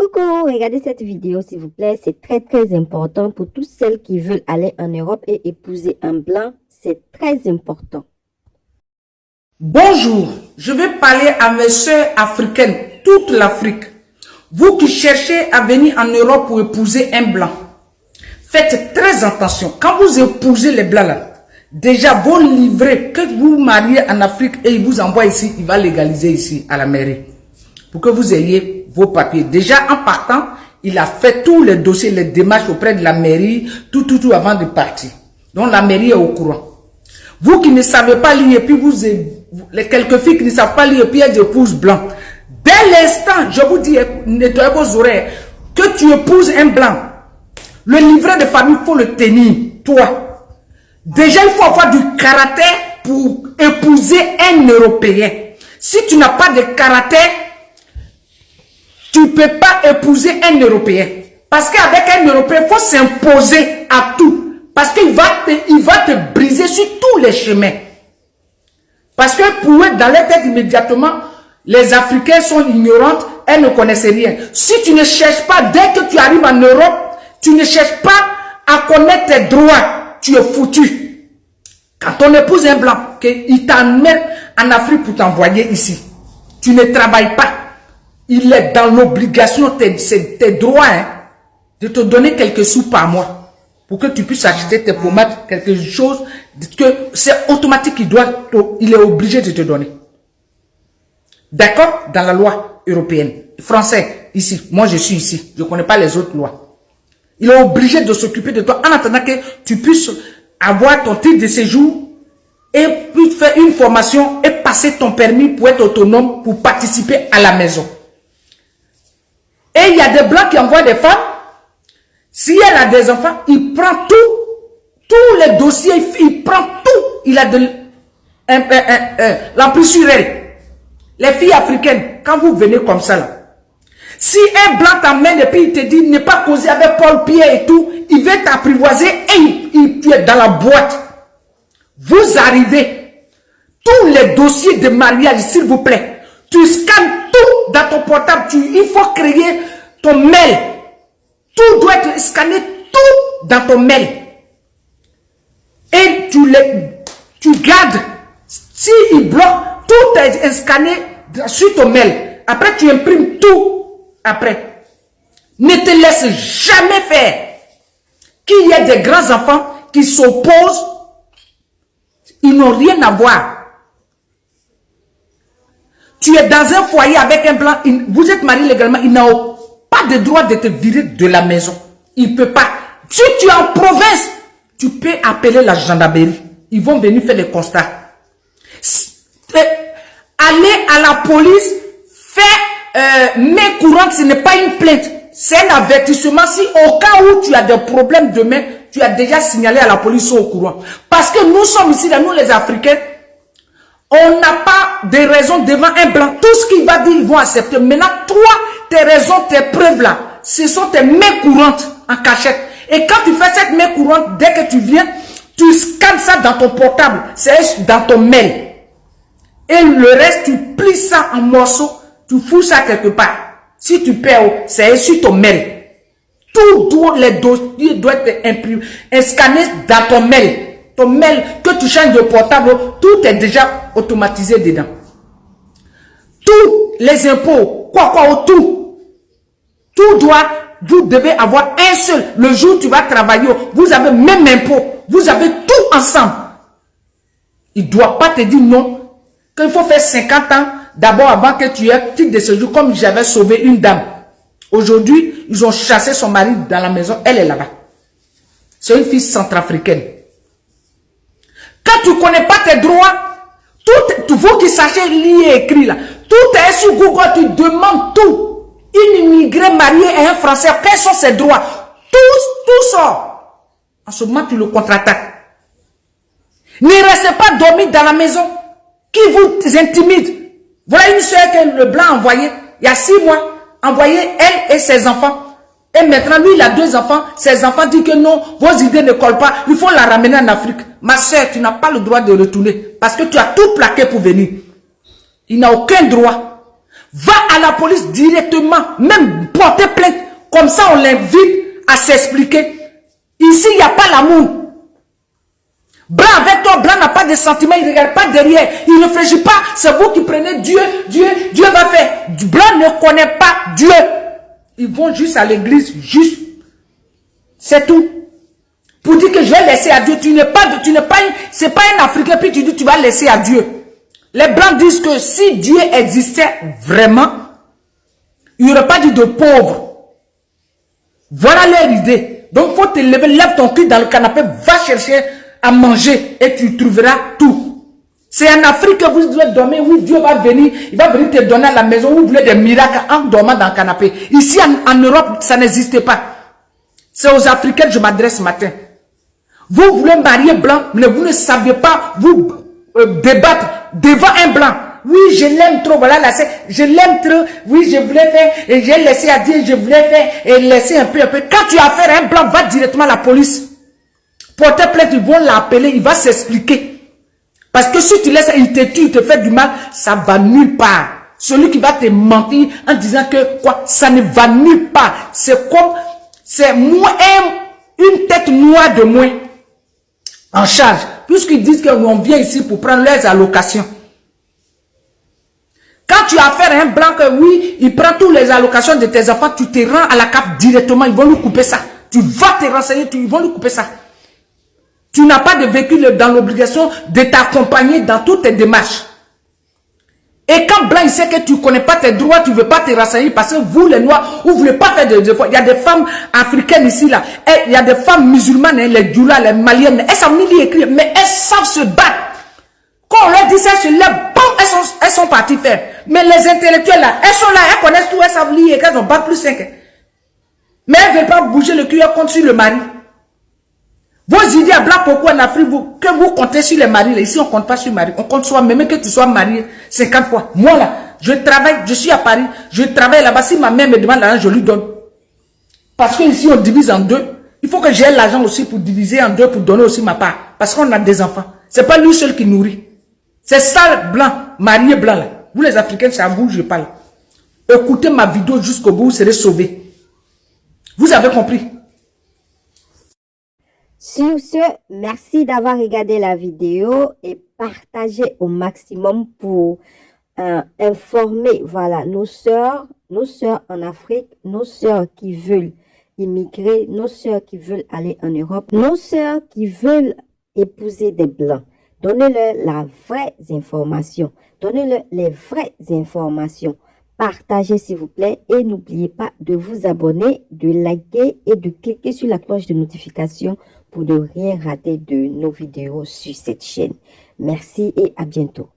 Coucou, regardez cette vidéo s'il vous plaît, c'est très important pour toutes celles qui veulent aller en Europe et épouser un blanc, c'est très important. Bonjour, je vais parler à mes soeurs africaines, toute l'Afrique. Vous qui cherchez à venir en Europe pour épouser un blanc, faites très attention. Quand vous épousez les blancs là, déjà vos livrets que vous mariez en Afrique et il vous envoie ici, il va légaliser ici à la mairie. Pour que vous ayez vos papiers. Déjà en partant, il a fait tous les dossiers, les démarches auprès de la mairie, tout avant de partir. Donc la mairie est au courant. Vous qui ne savez pas lire, et puis les quelques filles qui ne savent pas lire, et puis elles épousent blanc. Dès l'instant, je vous dis, nettoyez vos oreilles, que tu épouses un blanc, le livret de famille, il faut le tenir, toi. Déjà, il faut avoir du caractère pour épouser un Européen. Si tu n'as pas de caractère, tu ne peux pas épouser un Européen. Parce qu'avec un Européen, il faut s'imposer à tout. Parce qu'il va te briser sur tous les chemins. Parce que pour eux, dans leur tête immédiatement, les Africains sont ignorantes, elles ne connaissent rien. Si tu ne cherches pas, dès que tu arrives en Europe, tu ne cherches pas à connaître tes droits, tu es foutu. Quand on épouse un blanc, il t'emmène en Afrique pour t'envoyer ici. Tu ne travailles pas. Il est dans l'obligation, tes droits, hein, de te donner quelques sous par mois pour que tu puisses acheter tes pommades, quelque chose que c'est automatique, il est obligé de te donner. D'accord? Dans la loi européenne. Français, ici. Moi, je suis ici. Je ne connais pas les autres lois. Il est obligé de s'occuper de toi en attendant que tu puisses avoir ton titre de séjour et puis faire une formation et passer ton permis pour être autonome, pour participer à la maison. Et il y a des blancs qui envoient des femmes. Si elle a des enfants, il prend tout. Tous les dossiers, il prend tout. Il a de l'emprise sur elle. Les filles africaines, quand vous venez comme ça, là, si un blanc t'amène et puis il te dit ne pas causer avec Paul Pierre et tout, il veut t'apprivoiser et tu es dans la boîte. Vous arrivez, tous les dossiers de mariage, s'il vous plaît, tu scannes tout dans ton portable, il faut créer ton mail. Tout doit être scanné, tout dans ton mail. Et tu gardes. Si il bloque, tout est scanné sur ton mail. Après, tu imprimes tout. Après, ne te laisse jamais faire. Qu'il y ait des grands enfants qui s'opposent, ils n'ont rien à voir. Tu es dans un foyer avec un blanc, vous êtes marié légalement, il n'a pas de droit de te virer de la maison. Il ne peut pas. Si tu es en province, tu peux appeler la gendarmerie. Ils vont venir faire les constats. Aller à la police, faire main courante, ce n'est pas une plainte. C'est un avertissement. Si au cas où tu as des problèmes demain, tu as déjà signalé à la police, ils sont au courant. Parce que nous sommes ici, là, nous les Africains, on n'a pas de raison devant un blanc. Tout ce qu'il va dire, ils vont accepter. Maintenant, toi, tes raisons, tes preuves là, ce sont tes mains courantes en cachette. Et quand tu fais cette main courante, dès que tu viens, tu scannes ça dans ton portable. C'est dans ton mail. Et le reste, tu plies ça en morceaux, tu fous ça quelque part. Si tu perds, c'est sur ton mail. Tous les dossiers doivent être imprimés, scannés dans ton mail. Ton mail, que tu changes de portable, tout est déjà automatisé dedans. Tous les impôts, tout doit, vous devez avoir un seul. Le jour où tu vas travailler, vous avez même impôt, vous avez tout ensemble. Il ne doit pas te dire non, qu'il faut faire 50 ans d'abord avant que tu aies titre de séjour, comme j'avais sauvé une dame. Aujourd'hui, ils ont chassé son mari dans la maison, elle est là-bas. C'est une fille centrafricaine. Quand tu ne connais pas tes droits, tout, vous qui sachez lire et écrire là, tout est sur Google, tu demandes tout. Une immigrée mariée et un Français, quels sont ses droits? Tout sort. En ce moment, tu le contre-attaques. Ne restez pas dormir dans la maison qui vous intimide. Voilà une soeur que le blanc a envoyée il y a 6 mois, envoyé elle et ses enfants. Et maintenant, lui, il a 2 enfants. Ses enfants disent que non, vos idées ne collent pas. Il faut la ramener en Afrique. Ma soeur, tu n'as pas le droit de retourner. Parce que tu as tout plaqué pour venir. Il n'a aucun droit. Va à la police directement, même porter plainte. Comme ça, on l'invite à s'expliquer. Ici, il n'y a pas l'amour. Blanc avec toi, blanc n'a pas de sentiments, il ne regarde pas derrière, il ne réfléchit pas, c'est vous qui prenez Dieu, Dieu va faire. Blanc ne connaît pas Dieu. Ils vont juste à l'église, juste. C'est tout. Pour dire que je vais laisser à Dieu, c'est pas un Africain, puis tu dis tu vas laisser à Dieu. Les Blancs disent que si Dieu existait vraiment, il n'y aurait pas dit de pauvres. Voilà leur idée. Donc, il faut te lever, lève ton cul dans le canapé, va chercher à manger et tu trouveras tout. C'est en Afrique que vous devez dormir, oui, Dieu va venir, il va venir te donner à la maison, vous voulez des miracles en dormant dans le canapé. Ici, en Europe, ça n'existe pas. C'est aux Africains que je m'adresse ce matin. Vous voulez marier blanc, mais vous ne saviez pas vous débattre devant un blanc. Oui, je l'aime trop, voilà, là, je l'aime trop, oui, je voulais faire, et j'ai laissé à Dieu, je voulais faire, et laisser un peu. Quand tu as affaire à un blanc, va directement à la police. Porter plainte, ils vont l'appeler, il va s'expliquer. Parce que si tu laisses, il te tue, il te fait du mal, ça va nulle part. Celui qui va te mentir en disant que quoi, ça ne va nulle part. C'est comme, c'est moins une tête noire de moins en charge. Puisqu'ils disent qu'on vient ici pour prendre leurs allocations. Quand tu as affaire à un blanc que oui, il prend toutes les allocations de tes enfants, tu te rends à la CAF directement, ils vont lui couper ça. Tu vas te renseigner, ils vont lui couper ça. Tu n'as pas de véhicule dans l'obligation de t'accompagner dans toutes tes démarches. Et quand blanc, il sait que tu ne connais pas tes droits, tu ne veux pas te renseigner parce que vous, les noirs, vous ne voulez pas faire de efforts. Il y a des femmes africaines ici, là. Et il y a des femmes musulmanes, hein, les doulas, les maliennes. Elles savent ni lire écrire, mais elles savent se battre. Quand on leur dit ça, elles se lèvent, bon, elles sont parties faire. Mais les intellectuels, là, elles sont là, elles connaissent tout, elles savent lire, elles ont bac plus 5. Mais elles ne veulent pas bouger le cul, elles comptent sur le mari. Vos idées à blanc, pourquoi en Afrique, que vous comptez sur les maris, là, ici on ne compte pas sur les maris, on compte sur même que tu sois marié 50 fois. Moi là, je travaille, je suis à Paris, je travaille là-bas, si ma mère me demande l'argent, je lui donne. Parce que ici on divise en deux, il faut que j'ai l'argent aussi pour diviser en deux, pour donner aussi ma part. Parce qu'on a des enfants, c'est pas lui seul qui nourrit. C'est ça blanc, marié blanc là. Vous les Africains, c'est à vous que je parle. Écoutez ma vidéo jusqu'au bout, vous serez sauvés. Vous avez compris? Sur ce, merci d'avoir regardé la vidéo et partagez au maximum pour informer, voilà, nos sœurs en Afrique, nos sœurs qui veulent immigrer, nos sœurs qui veulent aller en Europe, nos sœurs qui veulent épouser des blancs. Donnez-leur la vraie information. Donnez-leur les vraies informations. Partagez s'il vous plaît et n'oubliez pas de vous abonner, de liker et de cliquer sur la cloche de notification pour ne rien rater de nos vidéos sur cette chaîne. Merci et à bientôt.